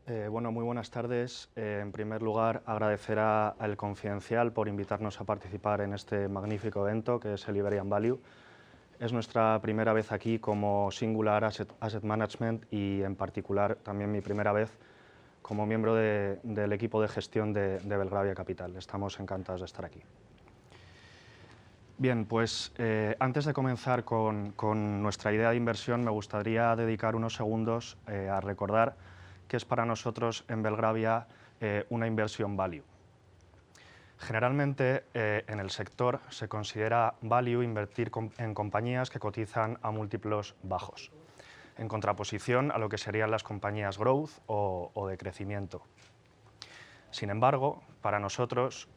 Bueno, muy buenas tardes. En primer lugar, agradecer a El Confidencial por invitarnos a participar en este magnífico evento que es el Iberian Value. Es nuestra primera vez aquí como Singular Asset Management y en particular también mi primera vez como miembro del equipo de gestión de Belgravia Capital. Estamos encantados de estar aquí. Bien, pues antes de comenzar con nuestra idea de inversión, me gustaría dedicar unos segundos a recordar que es para nosotros en Belgravia una inversión value. Generalmente en el sector se considera value invertir en compañías que cotizan a múltiplos bajos, en contraposición a lo que serían las compañías growth o de crecimiento. Sin embargo, para nosotros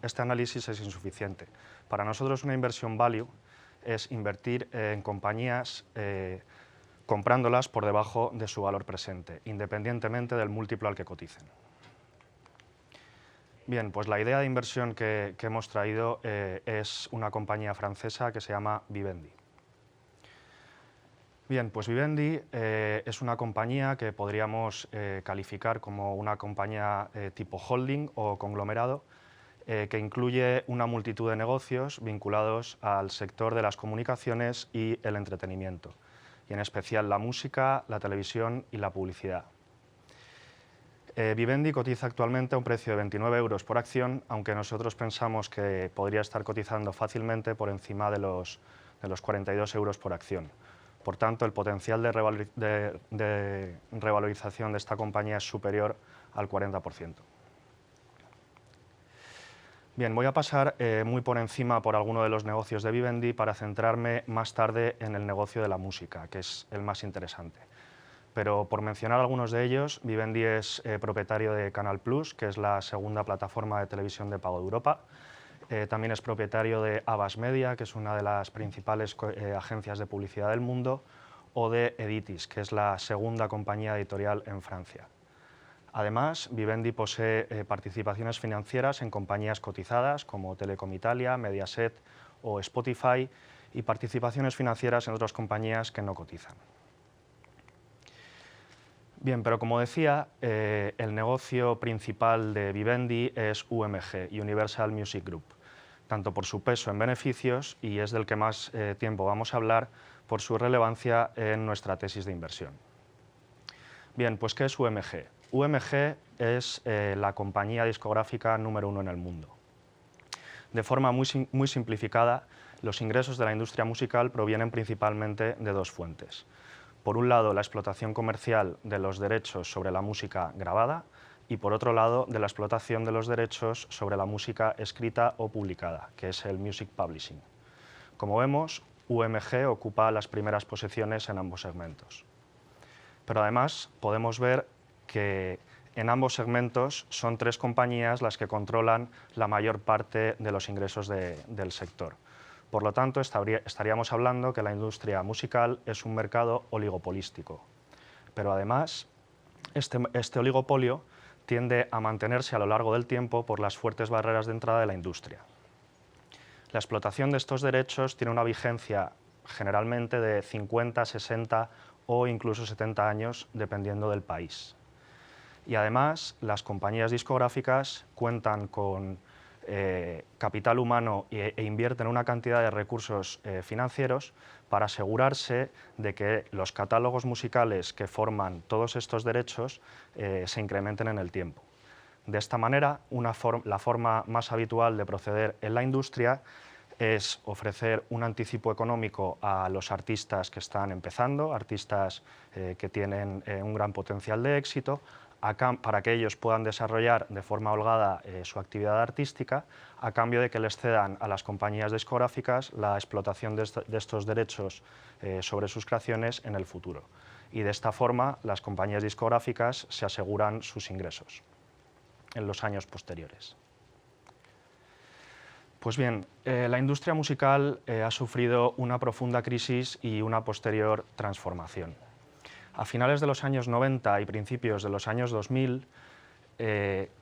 este análisis es insuficiente. Para nosotros una inversión value es invertir en compañías comprándolas por debajo de su valor presente, independientemente del múltiplo al que coticen. Bien, pues la idea de inversión que hemos traído es una compañía francesa que se llama Vivendi. Bien, pues Vivendi es una compañía que podríamos calificar como una compañía tipo holding o conglomerado que incluye una multitud de negocios vinculados al sector de las comunicaciones y el entretenimiento, y en especial la música, la televisión y la publicidad. Vivendi cotiza actualmente a un precio de 29 euros por acción, aunque nosotros pensamos que podría estar cotizando fácilmente por encima de los 42 euros por acción. Por tanto, el potencial de revalorización de esta compañía es superior al 40%. Bien, voy a pasar muy por encima por alguno de los negocios de Vivendi para centrarme más tarde en el negocio de la música, que es el más interesante. Pero por mencionar algunos de ellos, Vivendi es propietario de Canal+, que es la segunda plataforma de televisión de pago de Europa. También es propietario de Havas Media, que es una de las principales agencias de publicidad del mundo, o de Editis, que es la segunda compañía editorial en Francia. Además, Vivendi posee participaciones financieras en compañías cotizadas como Telecom Italia, Mediaset o Spotify y participaciones financieras en otras compañías que no cotizan. Bien, pero como decía, el negocio principal de Vivendi es UMG, Universal Music Group, tanto por su peso en beneficios, y es del que más tiempo vamos a hablar, por su relevancia en nuestra tesis de inversión. Bien, pues ¿qué es UMG? UMG es la compañía discográfica número 1 en el mundo. De forma muy simplificada, los ingresos de la industria musical provienen principalmente de dos fuentes. Por un lado, la explotación comercial de los derechos sobre la música grabada y, por otro lado, de la explotación de los derechos sobre la música escrita o publicada, que es el music publishing. Como vemos, UMG ocupa las primeras posiciones en ambos segmentos. Pero además podemos ver que en ambos segmentos son tres compañías las que controlan la mayor parte de los ingresos del sector. Por lo tanto, estaríamos hablando que la industria musical es un mercado oligopolístico. Pero además, este oligopolio tiende a mantenerse a lo largo del tiempo por las fuertes barreras de entrada de la industria. La explotación de estos derechos tiene una vigencia generalmente de 50, 60 o incluso 70 años, dependiendo del país. Y además, las compañías discográficas cuentan con capital humano e invierten una cantidad de recursos financieros para asegurarse de que los catálogos musicales que forman todos estos derechos se incrementen en el tiempo. De esta manera, la forma más habitual de proceder en la industria es ofrecer un anticipo económico a los artistas que están empezando, artistas que tienen un gran potencial de éxito, para que ellos puedan desarrollar de forma holgada su actividad artística, a cambio de que les cedan a las compañías discográficas la explotación de estos derechos sobre sus creaciones en el futuro. Y de esta forma, las compañías discográficas se aseguran sus ingresos en los años posteriores. Pues bien, la industria musical ha sufrido una profunda crisis y una posterior transformación. A finales de los años 90 y principios de los años 2000,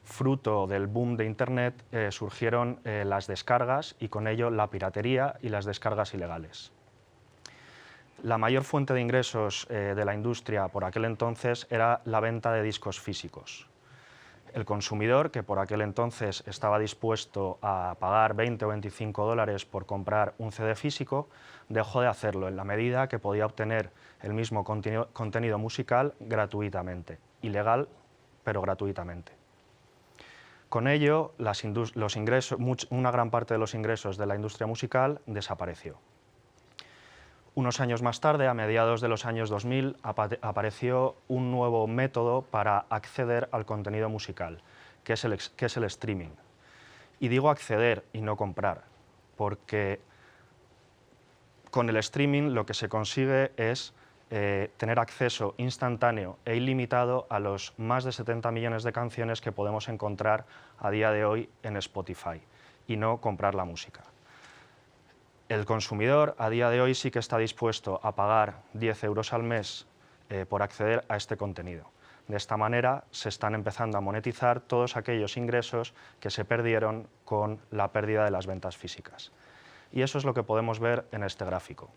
fruto del boom de Internet, surgieron las descargas y con ello la piratería y las descargas ilegales. La mayor fuente de ingresos de la industria por aquel entonces era la venta de discos físicos. El consumidor, que por aquel entonces estaba dispuesto a pagar 20 o 25 dólares por comprar un CD físico, dejó de hacerlo en la medida que podía obtener el mismo contenido musical gratuitamente, ilegal, pero gratuitamente. Con ello, una gran parte de los ingresos de la industria musical desapareció. Unos años más tarde, a mediados de los años 2000, apareció un nuevo método para acceder al contenido musical, que es el streaming. Y digo acceder y no comprar, porque con el streaming lo que se consigue es tener acceso instantáneo e ilimitado a los más de 70 millones de canciones que podemos encontrar a día de hoy en Spotify, y no comprar la música. El consumidor a día de hoy sí que está dispuesto a pagar 10 euros al mes por acceder a este contenido. De esta manera se están empezando a monetizar todos aquellos ingresos que se perdieron con la pérdida de las ventas físicas. Y eso es lo que podemos ver en este gráfico.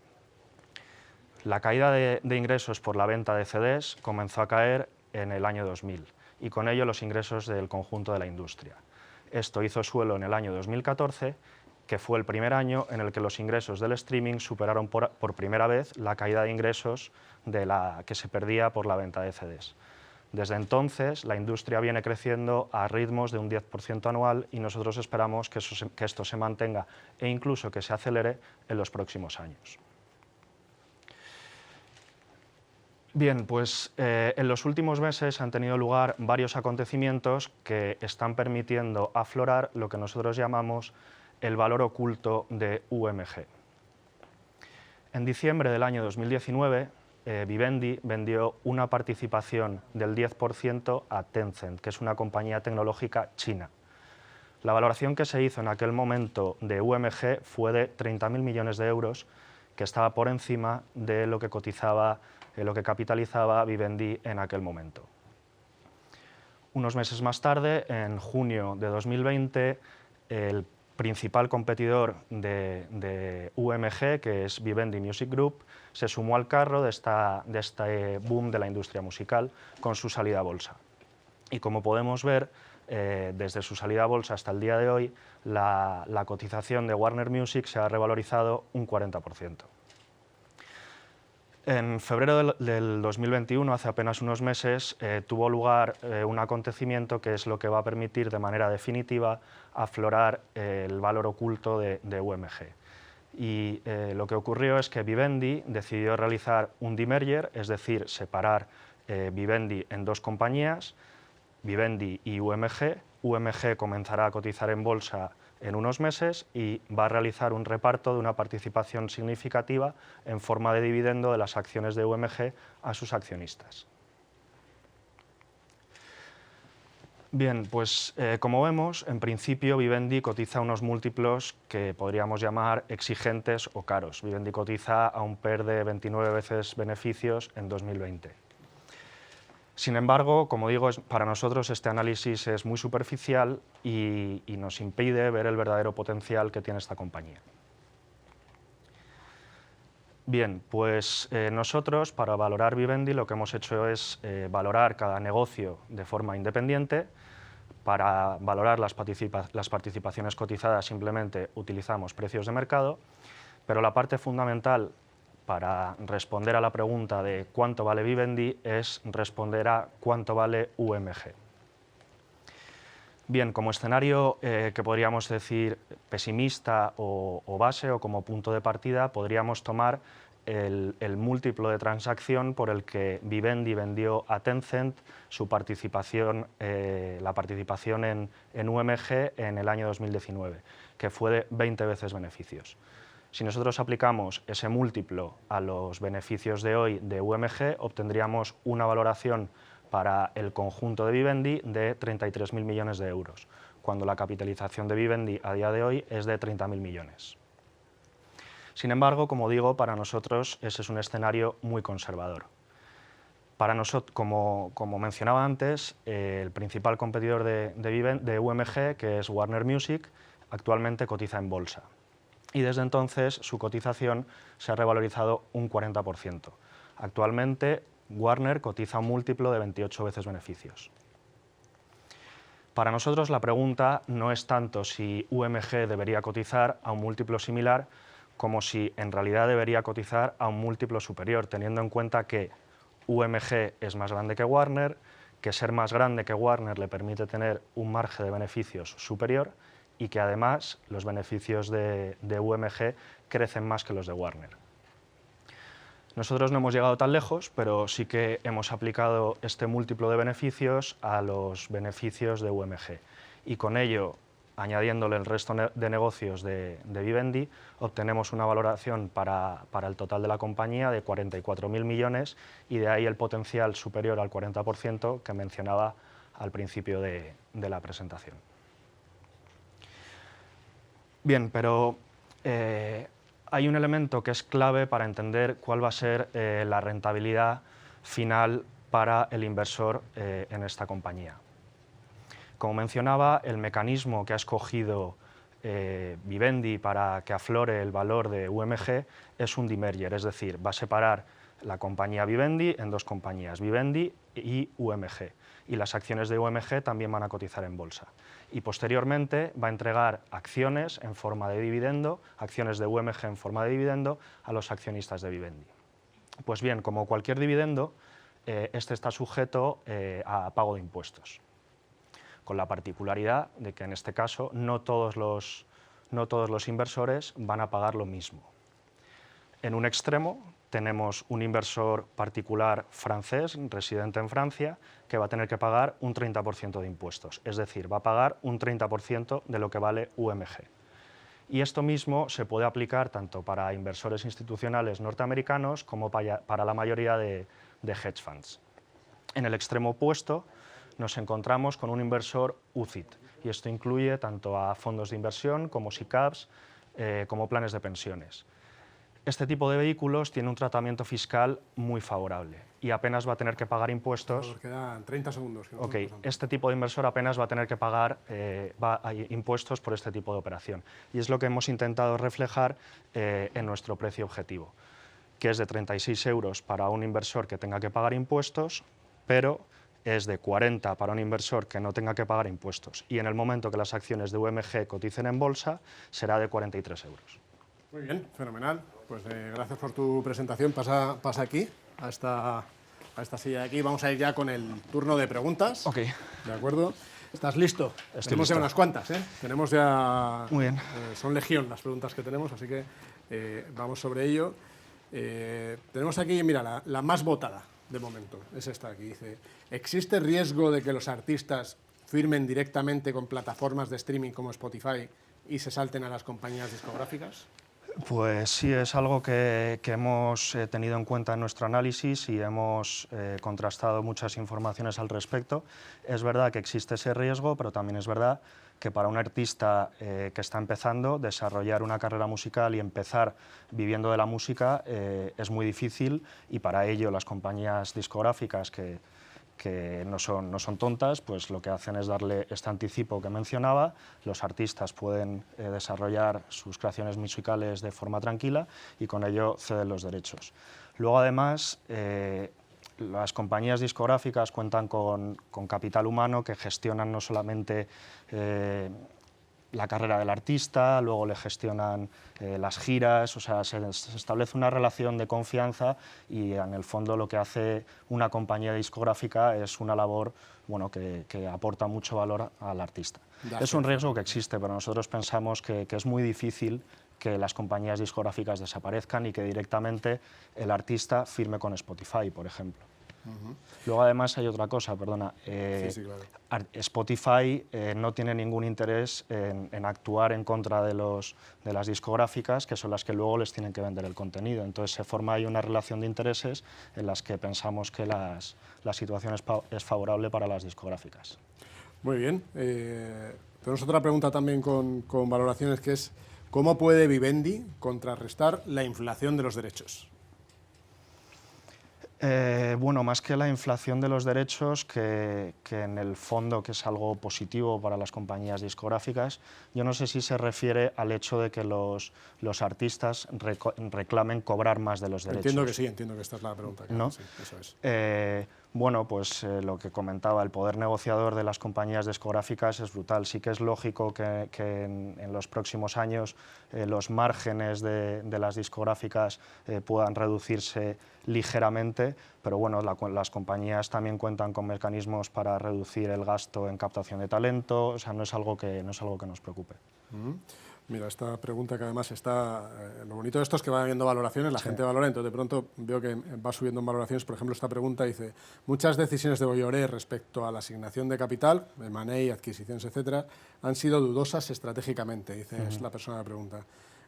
La caída de ingresos por la venta de CDs comenzó a caer en el año 2000 y con ello los ingresos del conjunto de la industria. Esto hizo suelo en el año 2014, que fue el primer año en el que los ingresos del streaming superaron por primera vez la caída de ingresos que se perdía por la venta de CDs. Desde entonces, la industria viene creciendo a ritmos de un 10% anual y nosotros esperamos que esto se mantenga e incluso que se acelere en los próximos años. Bien, pues en los últimos meses han tenido lugar varios acontecimientos que están permitiendo aflorar lo que nosotros llamamos el valor oculto de UMG. En diciembre del año 2019, Vivendi vendió una participación del 10% a Tencent, que es una compañía tecnológica china. La valoración que se hizo en aquel momento de UMG fue de 30.000 millones de euros, que estaba por encima de lo que capitalizaba Vivendi en aquel momento. Unos meses más tarde, en junio de 2020, el principal competidor de UMG, que es Vivendi Music Group, se sumó al carro de este boom de la industria musical con su salida a bolsa. Y como podemos ver, desde su salida a bolsa hasta el día de hoy, la cotización de Warner Music se ha revalorizado un 40%. En febrero del 2021, hace apenas unos meses, tuvo lugar un acontecimiento que es lo que va a permitir de manera definitiva aflorar el valor oculto de UMG. Y lo que ocurrió es que Vivendi decidió realizar un demerger, es decir, separar Vivendi en dos compañías, Vivendi y UMG. UMG comenzará a cotizar en bolsa en unos meses y va a realizar un reparto de una participación significativa en forma de dividendo de las acciones de UMG a sus accionistas. Bien, pues como vemos, en principio Vivendi cotiza unos múltiplos que podríamos llamar exigentes o caros. Vivendi cotiza a un PER de 29 veces beneficios en 2020. Sin embargo, como digo, para nosotros este análisis es muy superficial y nos impide ver el verdadero potencial que tiene esta compañía. Bien, pues nosotros para valorar Vivendi lo que hemos hecho es valorar cada negocio de forma independiente. Para valorar las participaciones cotizadas simplemente utilizamos precios de mercado, pero la parte fundamental para responder a la pregunta de cuánto vale Vivendi es responder a cuánto vale UMG. Bien, como escenario que podríamos decir pesimista o base o como punto de partida, podríamos tomar el múltiplo de transacción por el que Vivendi vendió a Tencent su participación, la participación en UMG en el año 2019, que fue de 20 veces beneficios. Si nosotros aplicamos ese múltiplo a los beneficios de hoy de UMG, obtendríamos una valoración para el conjunto de Vivendi de 33.000 millones de euros, cuando la capitalización de Vivendi a día de hoy es de 30.000 millones. Sin embargo, como digo, para nosotros ese es un escenario muy conservador. Para nosotros, como mencionaba antes, el principal competidor de UMG, que es Warner Music, actualmente cotiza en bolsa. y desde entonces su cotización se ha revalorizado un 40%. Actualmente, Warner cotiza un múltiplo de 28 veces beneficios. Para nosotros la pregunta no es tanto si UMG debería cotizar a un múltiplo similar como si en realidad debería cotizar a un múltiplo superior, teniendo en cuenta que UMG es más grande que Warner, que ser más grande que Warner le permite tener un margen de beneficios superior y que además los beneficios de UMG crecen más que los de Warner. Nosotros no hemos llegado tan lejos, pero sí que hemos aplicado este múltiplo de beneficios a los beneficios de UMG y con ello, añadiéndole el resto de negocios de Vivendi, obtenemos una valoración para el total de la compañía de 44.000 millones y de ahí el potencial superior al 40% que mencionaba al principio de la presentación. Bien, pero hay un elemento que es clave para entender cuál va a ser la rentabilidad final para el inversor en esta compañía. Como mencionaba, el mecanismo que ha escogido Vivendi para que aflore el valor de UMG es un demerger, es decir, va a separar la compañía Vivendi en dos compañías, Vivendi y UMG, y las acciones de UMG también van a cotizar en bolsa. Y posteriormente va a entregar acciones en forma de dividendo, acciones de UMG en forma de dividendo a los accionistas de Vivendi. Pues bien, como cualquier dividendo, este está sujeto a pago de impuestos, con la particularidad de que en este caso no todos los inversores van a pagar lo mismo. En un extremo tenemos un inversor particular francés, residente en Francia, que va a tener que pagar un 30% de impuestos, es decir, va a pagar un 30% de lo que vale UMG. Y esto mismo se puede aplicar tanto para inversores institucionales norteamericanos como para la mayoría de hedge funds. En el extremo opuesto nos encontramos con un inversor UCIT, y esto incluye tanto a fondos de inversión como SICAVs, como planes de pensiones. Este tipo de vehículos tiene un tratamiento fiscal muy favorable y apenas va a tener que pagar impuestos. Nos quedan 30 segundos. Este tipo de inversor apenas va a tener que pagar impuestos por este tipo de operación. Y es lo que hemos intentado reflejar en nuestro precio objetivo, que es de 36 euros para un inversor que tenga que pagar impuestos, pero es de 40 para un inversor que no tenga que pagar impuestos. Y en el momento que las acciones de UMG coticen en bolsa, será de 43 euros. Muy bien, fenomenal. Pues gracias por tu presentación. Pasa aquí, a esta silla de aquí. Vamos a ir ya con el turno de preguntas. Ok. ¿De acuerdo? ¿Estás listo? Tenemos listo. ya unas cuantas, ¿eh? Tenemos ya... Muy bien. Son legión las preguntas que tenemos, así que vamos sobre ello. Tenemos aquí, mira, la más votada de momento. Es esta aquí. Dice, ¿existe riesgo de que los artistas firmen directamente con plataformas de streaming como Spotify y se salten a las compañías discográficas? Pues sí, es algo que hemos tenido en cuenta en nuestro análisis y hemos contrastado muchas informaciones al respecto. Es verdad que existe ese riesgo, pero también es verdad que para un artista que está empezando, desarrollar una carrera musical y empezar viviendo de la música es muy difícil, y para ello las compañías discográficas que no son tontas, pues lo que hacen es darle este anticipo que mencionaba. Los artistas pueden desarrollar sus creaciones musicales de forma tranquila y con ello ceden los derechos. Luego, además, las compañías discográficas cuentan con capital humano que gestionan no solamente la carrera del artista, luego le gestionan las giras, o sea, se establece una relación de confianza y en el fondo lo que hace una compañía discográfica es una labor que aporta mucho valor al artista. Es un riesgo que existe, pero nosotros pensamos que es muy difícil que las compañías discográficas desaparezcan y que directamente el artista firme con Spotify, por ejemplo. Luego, además, hay otra cosa, perdona. Sí, claro. Spotify no tiene ningún interés en actuar en contra de las discográficas, que son las que luego les tienen que vender el contenido. Entonces, se forma ahí una relación de intereses en las que pensamos que la situación es favorable para las discográficas. Muy bien. Tenemos otra pregunta también con valoraciones, que es ¿cómo puede Vivendi contrarrestar la inflación de los derechos? Bueno, más que la inflación de los derechos, que en el fondo que es algo positivo para las compañías discográficas, yo no sé si se refiere al hecho de que los artistas reclamen cobrar más de los Entiendo que derechos. sí, entiendo que esta es la pregunta que ¿No? hace, sí, eso es. Bueno, pues lo que comentaba, el poder negociador de las compañías discográficas es brutal. Sí que es lógico que en los próximos años los márgenes de las discográficas puedan reducirse ligeramente, pero bueno, las compañías también cuentan con mecanismos para reducir el gasto en captación de talento, o sea, no es algo que nos preocupe. Mira, esta pregunta que además está... lo bonito de esto es que va habiendo valoraciones, la gente valora, entonces de pronto veo que va subiendo en valoraciones. Por ejemplo, esta pregunta dice: muchas decisiones de Bolloré respecto a la asignación de capital, M&A, adquisiciones, etcétera, han sido dudosas estratégicamente, dice, es la persona que pregunta.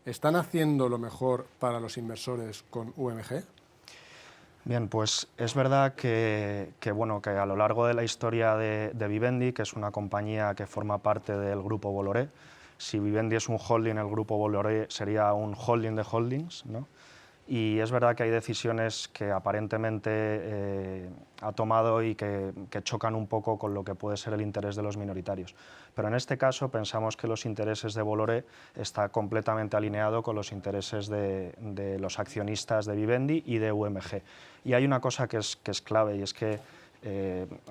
¿Están haciendo lo mejor para los inversores con UMG? Bien, pues es verdad bueno, que a lo largo de la historia de Vivendi, que es una compañía que forma parte del grupo Bolloré, si Vivendi es un holding, el grupo Bolloré sería un holding de holdings, ¿no? Y es verdad que hay decisiones que aparentemente ha tomado y que chocan un poco con lo que puede ser el interés de los minoritarios. Pero en este caso pensamos que los intereses de Bolloré está completamente alineado con los intereses de los accionistas de Vivendi y de UMG. Y hay una cosa que es clave, y es que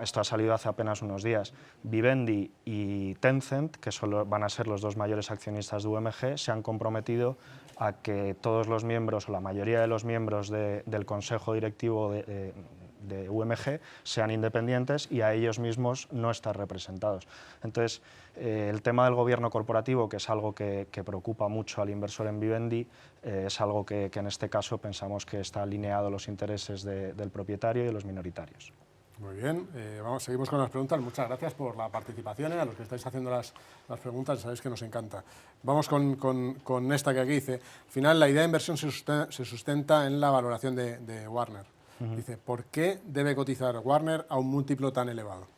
esto ha salido hace apenas unos días. Vivendi y Tencent, que van a ser los dos mayores accionistas de UMG, se han comprometido a que todos los miembros o la mayoría de los miembros del consejo directivo de UMG sean independientes y a ellos mismos no estar representados. Entonces, el tema del gobierno corporativo, que es algo que preocupa mucho al inversor en Vivendi, es algo que en este caso pensamos que está alineado a los intereses del propietario y de los minoritarios. Muy bien, seguimos con las preguntas. Muchas gracias por la participación, a los que estáis haciendo las preguntas, sabéis que nos encanta. Vamos con esta que aquí dice: al final la idea de inversión se sustenta en la valoración de Warner. Dice, ¿por qué debe cotizar Warner a un múltiplo tan elevado?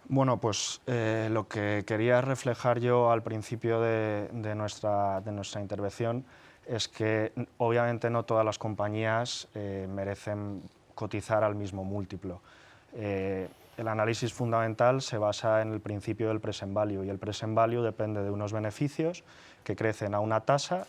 Bueno, pues lo que quería reflejar yo al principio de nuestra intervención es que obviamente no todas las compañías merecen cotizar al mismo múltiplo. El análisis fundamental se basa en el principio del present value, y el present value depende de unos beneficios que crecen a una tasa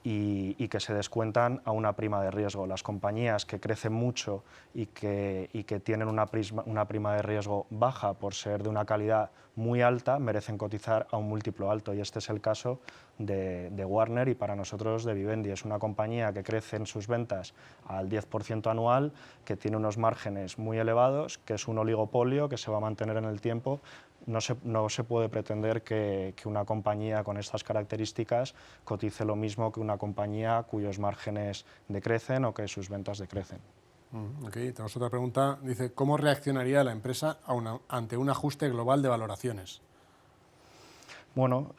y que se descuentan a una prima de riesgo. Las compañías que crecen mucho y que tienen una prima de riesgo baja por ser de una calidad muy alta merecen cotizar a un múltiplo alto, y este es el caso de Warner y para nosotros de Vivendi. Es una compañía que crece en sus ventas al 10% anual, que tiene unos márgenes muy elevados, que es un oligopolio que se va a mantener en el tiempo. No se puede pretender que una compañía con estas características cotice lo mismo que una compañía cuyos márgenes decrecen o que sus ventas decrecen. Aquí tenemos otra pregunta. Dice, ¿cómo reaccionaría la empresa ante un ajuste global de valoraciones? Bueno,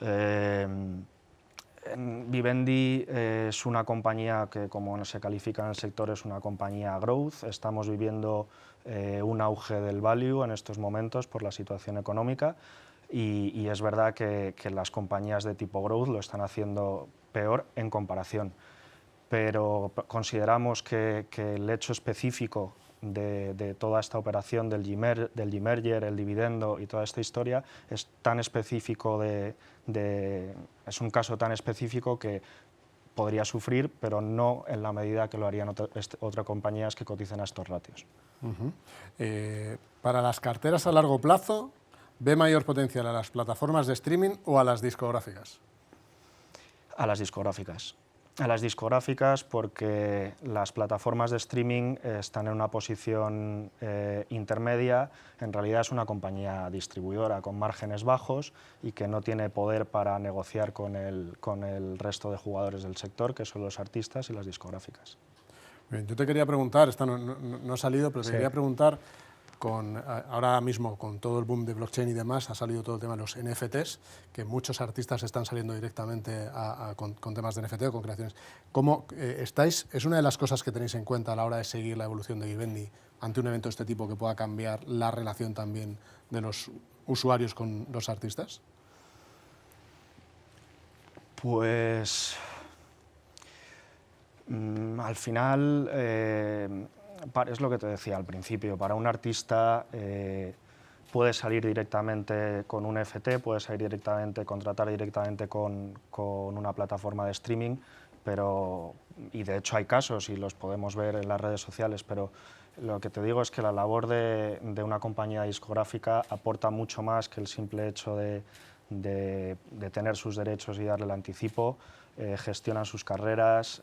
Vivendi es una compañía que, como se califica en el sector, es una compañía growth. Estamos viviendo un auge del value en estos momentos por la situación económica, y es verdad que las compañías de tipo growth lo están haciendo peor en comparación. Pero consideramos que el hecho específico de toda esta operación del demerger, el dividendo y toda esta historia es tan específico, es un caso tan específico que podría sufrir, pero no en la medida que lo harían otras compañías que cotizan a estos ratios. Para las carteras a largo plazo, ¿ve mayor potencial a las plataformas de streaming o a las discográficas? A las discográficas. A las discográficas porque las plataformas de streaming están en una posición intermedia. En realidad es una compañía distribuidora con márgenes bajos y que no tiene poder para negociar con el resto de jugadores del sector, que son los artistas y las discográficas. Bien, yo te quería preguntar, esta no ha salido, pero te quería preguntar, ahora mismo con todo el boom de blockchain y demás, ha salido todo el tema de los NFTs, que muchos artistas están saliendo directamente con temas de NFT o con creaciones. ¿Cómo es una de las cosas que tenéis en cuenta a la hora de seguir la evolución de Vivendi ante un evento de este tipo que pueda cambiar la relación también de los usuarios con los artistas? Pues al final Es lo que te decía al principio, para un artista puede salir directamente con un FT, puede salir directamente, contratar directamente con una plataforma de streaming, y de hecho hay casos y los podemos ver en las redes sociales, pero lo que te digo es que la labor de una compañía discográfica aporta mucho más que el simple hecho de tener sus derechos y darle el anticipo. Gestionan sus carreras,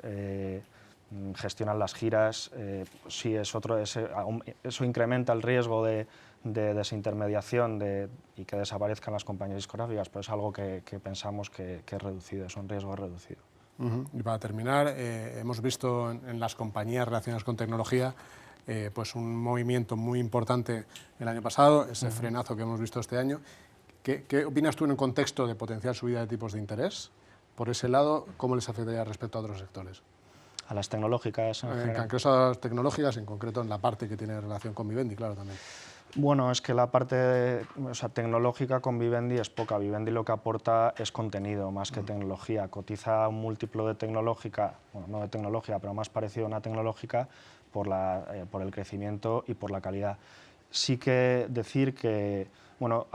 gestionan las giras. Sí, eso incrementa el riesgo de desintermediación y que desaparezcan las compañías discográficas, pero es algo que pensamos que es reducido, es un riesgo reducido. Y para terminar, hemos visto en las compañías relacionadas con tecnología pues un movimiento muy importante el año pasado, ese frenazo que hemos visto este año. ¿Qué opinas tú en el contexto de potenciar subida de tipos de interés? Por ese lado, ¿cómo les afectaría respecto a otros sectores? A las tecnológicas en general. En concreto a las tecnológicas, en concreto en la parte que tiene relación con Vivendi, claro, también. Bueno, es que la parte tecnológica con Vivendi es poca. Vivendi lo que aporta es contenido más que tecnología. Cotiza un múltiplo de tecnológica, bueno, no de tecnología, pero más parecido a una tecnológica por el crecimiento y por la calidad. Sí que decir que bueno,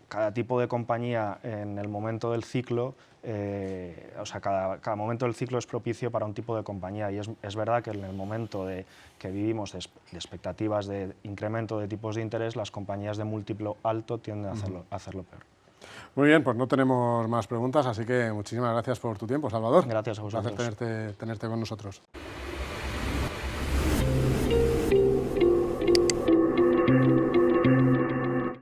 cada tipo de compañía en el momento del ciclo, cada momento del ciclo es propicio para un tipo de compañía, y es verdad que en el momento que vivimos de expectativas de incremento de tipos de interés, las compañías de múltiplo alto tienden a hacerlo peor. Muy bien, pues no tenemos más preguntas, así que muchísimas gracias por tu tiempo, Salvador. Gracias a vosotros. Un placer tenerte con nosotros.